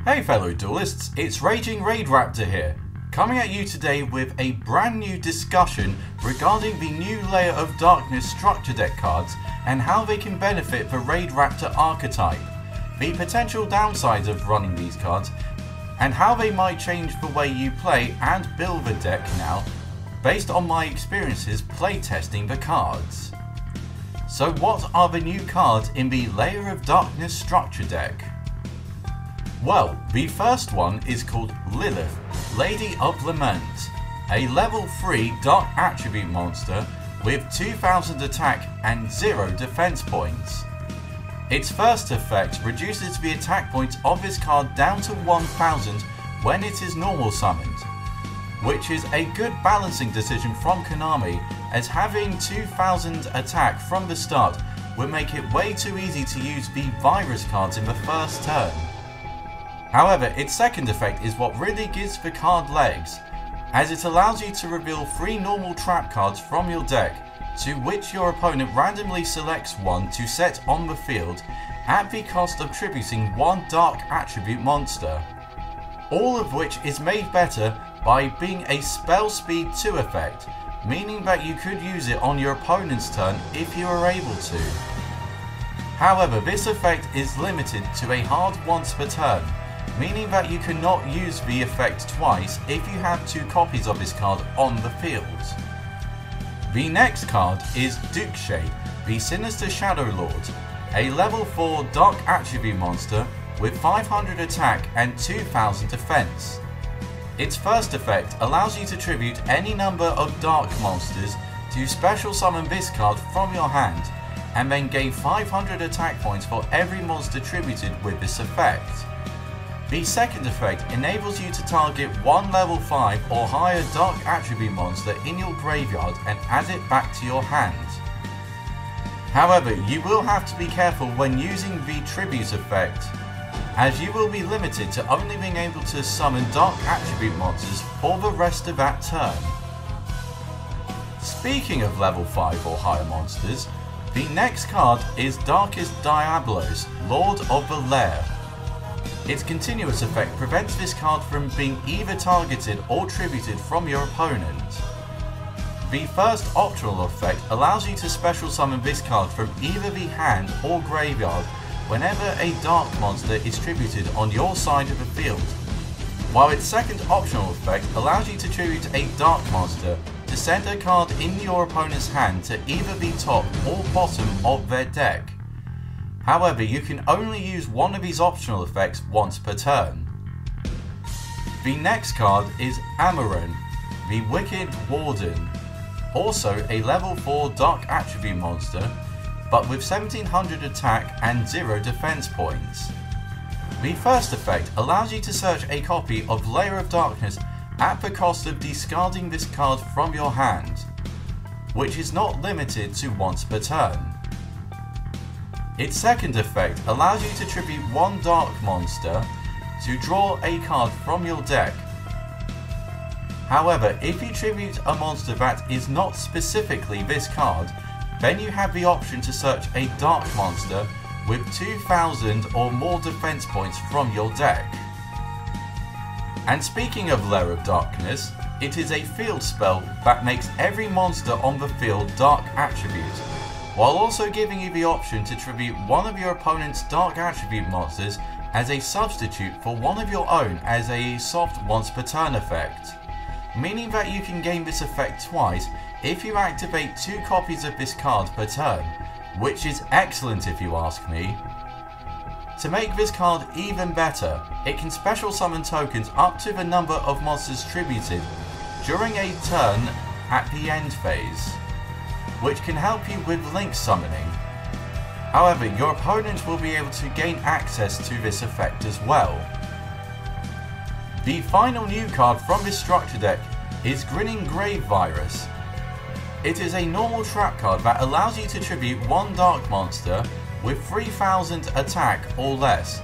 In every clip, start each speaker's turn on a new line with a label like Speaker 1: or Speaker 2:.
Speaker 1: Hey fellow duelists, it's RagingRaidRaptor here, coming at you today with a brand new discussion regarding the new Lair of Darkness structure deck cards and how they can benefit the Raidraptor archetype, the potential downsides of running these cards, and how they might change the way you play and build the deck now, based on my experiences playtesting the cards. So what are the new cards in the Lair of Darkness structure deck? Well, the first one is called Lilith, Lady of Lament, a level 3 dark attribute monster with 2000 attack and 0 defense points. Its first effect reduces the attack points of this card down to 1000 when it is normal summoned, which is a good balancing decision from Konami, as having 2000 attack from the start would make it way too easy to use the virus cards in the first turn. However, its second effect is what really gives the card legs, as it allows you to reveal 3 normal trap cards from your deck, to which your opponent randomly selects one to set on the field at the cost of tributing 1 dark attribute monster. All of which is made better by being a spell speed 2 effect, meaning that you could use it on your opponent's turn if you are able to. However, this effect is limited to a hard once per turn, meaning that you cannot use the effect twice if you have 2 copies of this card on the field. The next card is Duelist, the Sinister Shadow Lord, a level 4 dark attribute monster with 500 attack and 2000 defense. Its first effect allows you to tribute any number of dark monsters to special summon this card from your hand, and then gain 500 attack points for every monster tributed with this effect. The second effect enables you to target 1 level 5 or higher dark attribute monster in your graveyard and add it back to your hand. However, you will have to be careful when using the tribute effect, as you will be limited to only being able to summon dark attribute monsters for the rest of that turn. Speaking of level 5 or higher monsters, the next card is Darkest Diablos, Lord of the Lair. Its continuous effect prevents this card from being either targeted or tributed from your opponent. The first optional effect allows you to special summon this card from either the hand or graveyard whenever a dark monster is tributed on your side of the field, while its second optional effect allows you to tribute a dark monster to send a card in your opponent's hand to either the top or bottom of their deck. However, you can only use one of these optional effects once per turn. The next card is Amaran, the Wicked Warden, also a level 4 dark attribute monster, but with 1700 attack and 0 defense points. The first effect allows you to search a copy of Lair of Darkness at the cost of discarding this card from your hand, which is not limited to once per turn. Its second effect allows you to tribute 1 dark monster to draw a card from your deck. However, if you tribute a monster that is not specifically this card, then you have the option to search a dark monster with 2000 or more defense points from your deck. And speaking of Lair of Darkness, it is a field spell that makes every monster on the field dark attribute, while also giving you the option to tribute one of your opponent's dark attribute monsters as a substitute for one of your own as a soft once per turn effect, meaning that you can gain this effect twice if you activate 2 copies of this card per turn, which is excellent if you ask me. To make this card even better, it can special summon tokens up to the number of monsters tributed during a turn at the end phase, which can help you with link summoning. However, your opponent will be able to gain access to this effect as well. The final new card from this structure deck is Grinning Grave Virus. It is a normal trap card that allows you to tribute 1 dark monster with 3000 attack or less,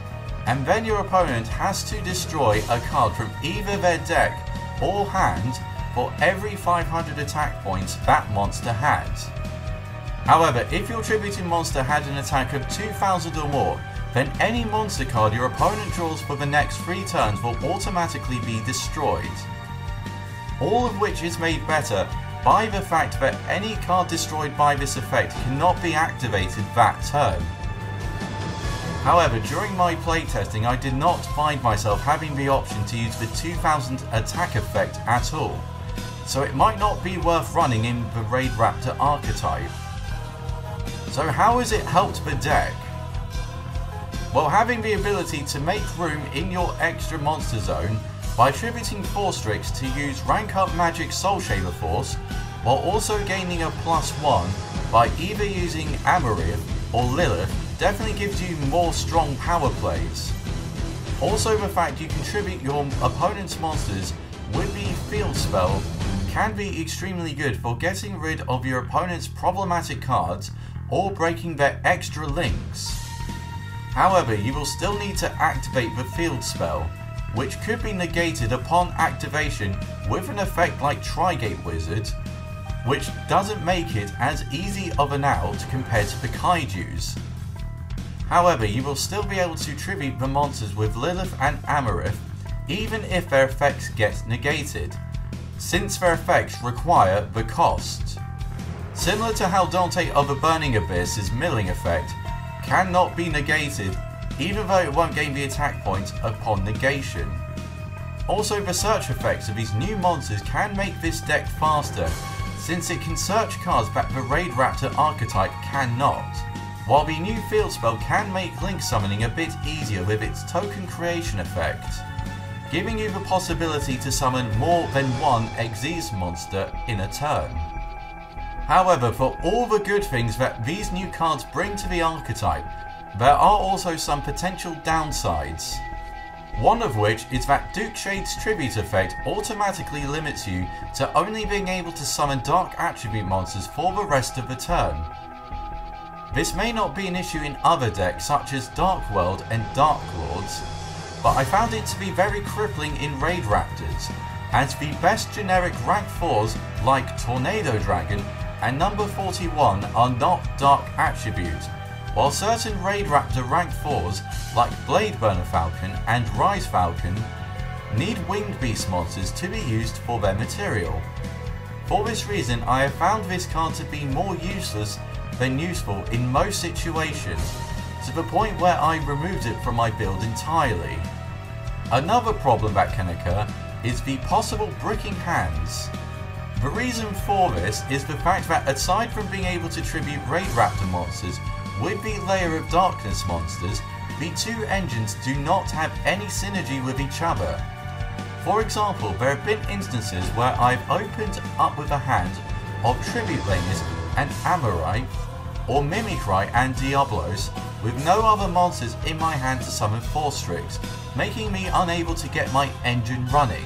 Speaker 1: and then your opponent has to destroy a card from either their deck or hand for every 500 attack points that monster has. However, if your tributing monster had an attack of 2000 or more, then any monster card your opponent draws for the next 3 turns will automatically be destroyed. All of which is made better by the fact that any card destroyed by this effect cannot be activated that turn. However, during my playtesting I did not find myself having the option to use the 2000 attack effect at all, so it might not be worth running in the Raidraptor archetype. So how has it helped the deck? Well, having the ability to make room in your extra monster zone by attributing Force Strix to use rank up magic Soul Shaver Force, while also gaining a +1 by either using Amarith or Lilith, definitely gives you more strong power plays. Also, the fact you contribute your opponent's monsters with the field spell can be extremely good for getting rid of your opponent's problematic cards or breaking their extra links. However, you will still need to activate the field spell, which could be negated upon activation with an effect like Trigate Wizard, which doesn't make it as easy of an out compared to the Kaijus. However, you will still be able to tribute the monsters with Lilith and Amarith, even if their effects get negated, since their effects require the cost. Similar to how Dante of the Burning Abyss's milling effect cannot be negated, even though it won't gain the attack points upon negation. Also, the search effects of these new monsters can make this deck faster, since it can search cards that the Raidraptor archetype cannot, while the new field spell can make link summoning a bit easier with its token creation effect, giving you the possibility to summon more than one Xyz monster in a turn. However, for all the good things that these new cards bring to the archetype, there are also some potential downsides. One of which is that Duke Shade's tribute effect automatically limits you to only being able to summon dark attribute monsters for the rest of the turn. This may not be an issue in other decks such as Dark World and Dark Lords, but I found it to be very crippling in Raidraptors, as the best generic rank 4s like Tornado Dragon and number 41 are not dark attribute, while certain Raidraptor rank 4s like Bladeburner Falcon and Rise Falcon need Winged Beast monsters to be used for their material. For this reason, I have found this card to be more useless than useful in most situations, to the point where I removed it from my build entirely. Another problem that can occur is the possible bricking hands. The reason for this is the fact that aside from being able to tribute Raidraptor monsters with the Lair of Darkness monsters, the two engines do not have any synergy with each other. For example, there have been instances where I've opened up with a hand of Tribute Laners and Amarite, or Mimicry and Diablos, with no other monsters in my hand to summon Force Strix, making me unable to get my engine running.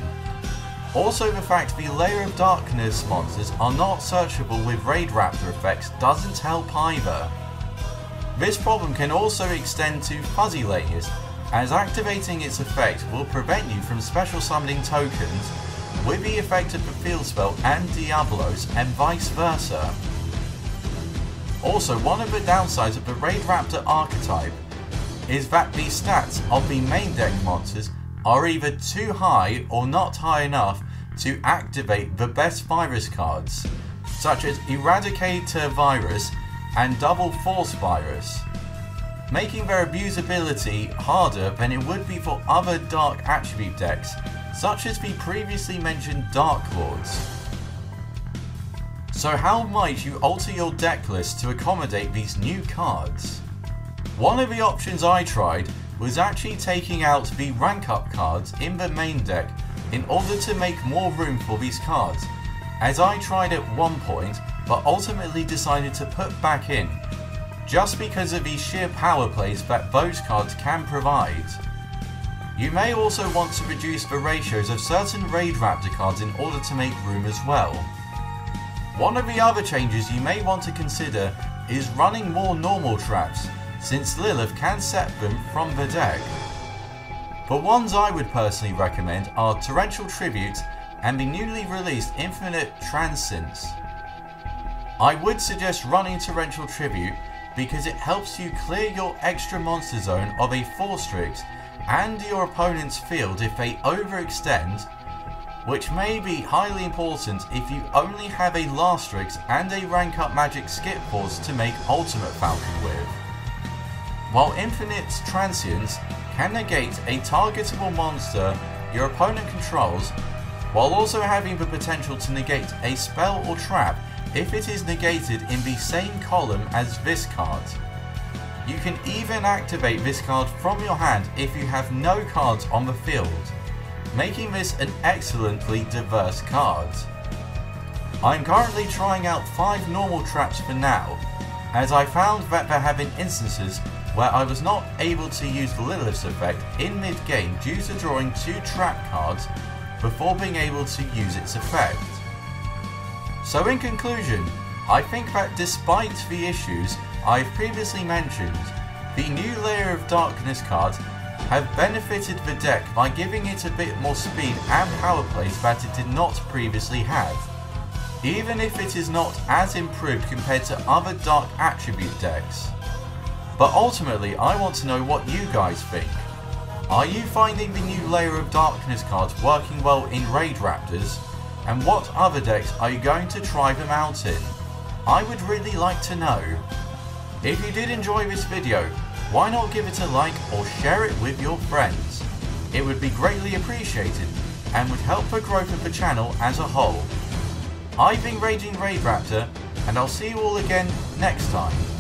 Speaker 1: Also, the fact the Lair of Darkness monsters are not searchable with Raidraptor effects doesn't help either. This problem can also extend to Fuzzy Laners, as activating its effect will prevent you from special summoning tokens with the effect of the field spell and Diablos, and vice versa. Also, one of the downsides of the Raidraptor archetype is that the stats of the main deck monsters are either too high or not high enough to activate the best virus cards, such as Eradicator Virus and Double Force Virus, making their abusability harder than it would be for other dark attribute decks, such as the previously mentioned Dark Lords. So how might you alter your deck list to accommodate these new cards? One of the options I tried was actually taking out the rank up cards in the main deck in order to make more room for these cards, as I tried at one point but ultimately decided to put back in, just because of the sheer power plays that those cards can provide. You may also want to reduce the ratios of certain Raidraptor cards in order to make room as well. One of the other changes you may want to consider is running more normal traps, since Lilith can set them from the deck. The ones I would personally recommend are Torrential Tribute and the newly released Infinite Transcendence. I would suggest running Torrential Tribute because it helps you clear your extra monster zone of a 4-Strix and your opponent's field if they overextend, which may be highly important if you only have a Lastrix and a rank up magic skip force to make Ultimate Falcon with. While Infinite Transience can negate a targetable monster your opponent controls, while also having the potential to negate a spell or trap if it is negated in the same column as this card. You can even activate this card from your hand if you have no cards on the field, making this an excellently diverse card. I am currently trying out 5 normal traps for now, as I found that there have been instances where I was not able to use the Lilith's effect in mid-game due to drawing 2 trap cards before being able to use its effect. So in conclusion, I think that despite the issues I've previously mentioned, the new Lair of Darkness cards have benefited the deck by giving it a bit more speed and power plays that it did not previously have, even if it is not as improved compared to other dark attribute decks. But ultimately, I want to know what you guys think. Are you finding the new Lair of Darkness cards working well in Raidraptors? And what other decks are you going to try them out in? I would really like to know. If you did enjoy this video, why not give it a like or share it with your friends? It would be greatly appreciated and would help the growth of the channel as a whole. I've been RagingRaidRaptor, and I'll see you all again next time.